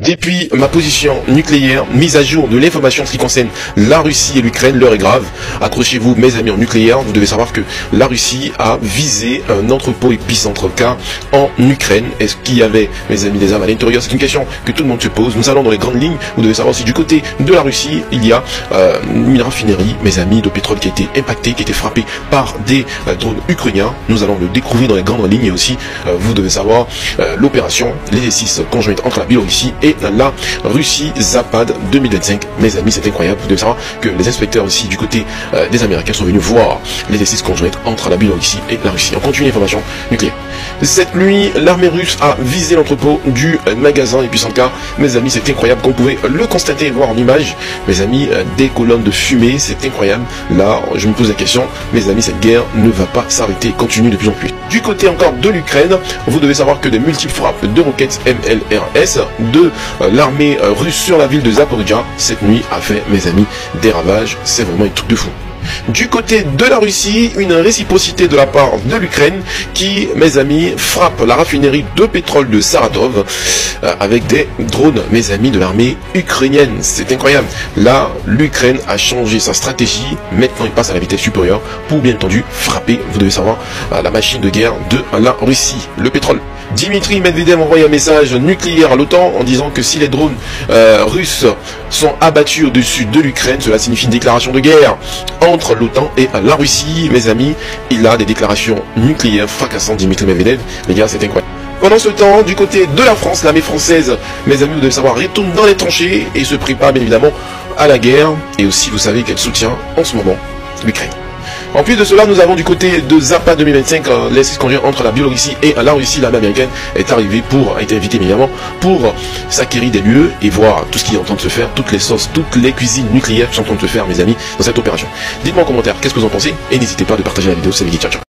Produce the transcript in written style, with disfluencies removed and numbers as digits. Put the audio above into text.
Depuis ma position nucléaire, mise à jour de l'information en ce qui concerne la Russie et l'Ukraine, l'heure est grave. Accrochez-vous mes amis en nucléaire, vous devez savoir que la Russie a visé un entrepôt épicentre K en Ukraine. Est-ce qu'il y avait, mes amis, des armes à l'intérieur? C'est une question que tout le monde se pose. Nous allons dans les grandes lignes. Vous devez savoir si du côté de la Russie, il y a une raffinerie, mes amis, de pétrole qui a été impactée, qui a été frappée par des drones ukrainiens. Nous allons le découvrir dans les grandes lignes et aussi, vous devez savoir, l'opération, l'exercice conjoint entre la Biélorussie et la Russie Zapad 2025. Mes amis, c'est incroyable. Vous devez savoir que les inspecteurs aussi du côté des Américains sont venus voir l'exercice conjoint entre la Biélorussie et la Russie. On continue l'information nucléaire. Cette nuit, l'armée russe a visé l'entrepôt du magasin Epicenter. Mes amis, c'est incroyable qu'on pouvait le constater et voir en image. Mes amis, des colonnes de fumée, c'est incroyable. Là, je me pose la question, mes amis, cette guerre ne va pas s'arrêter, continue de plus en plus. Du côté encore de l'Ukraine, vous devez savoir que des multiples frappes de roquettes MLRS de l'armée russe sur la ville de Zaporizhzhia cette nuit a fait, mes amis, des ravages. C'est vraiment un truc de fou. Du côté de la Russie, une réciprocité de la part de l'Ukraine qui, mes amis, frappe la raffinerie de pétrole de Saratov avec des drones, mes amis, de l'armée ukrainienne. C'est incroyable. Là, l'Ukraine a changé sa stratégie. Maintenant, il passe à la vitesse supérieure pour, bien entendu, frapper, vous devez savoir, la machine de guerre de la Russie, le pétrole. Dimitri Medvedev envoie un message nucléaire à l'OTAN en disant que si les drones russes sont abattus au-dessus de l'Ukraine, cela signifie une déclaration de guerre entre l'OTAN et la Russie. Mes amis, il a des déclarations nucléaires fracassantes, Dimitri Medvedev. Les gars, c'est incroyable. Pendant ce temps, du côté de la France, l'armée française, mes amis, vous devez savoir, retourne dans les tranchées et se prépare bien évidemment à la guerre. Et aussi, vous savez qu'elle soutient en ce moment l'Ukraine. En plus de cela, nous avons du côté de Zapad 2025, l'exercice conjoint entre la Biélorussie et la Russie. L'armée américaine est arrivée a été invitée évidemment pour s'acquérir des lieux et voir tout ce qui est en train de se faire, toutes les sauces, toutes les cuisines nucléaires qui sont en train de se faire, mes amis, dans cette opération. Dites-moi en commentaire qu'est-ce que vous en pensez et n'hésitez pas à partager la vidéo. C'est Viggy, ciao ciao.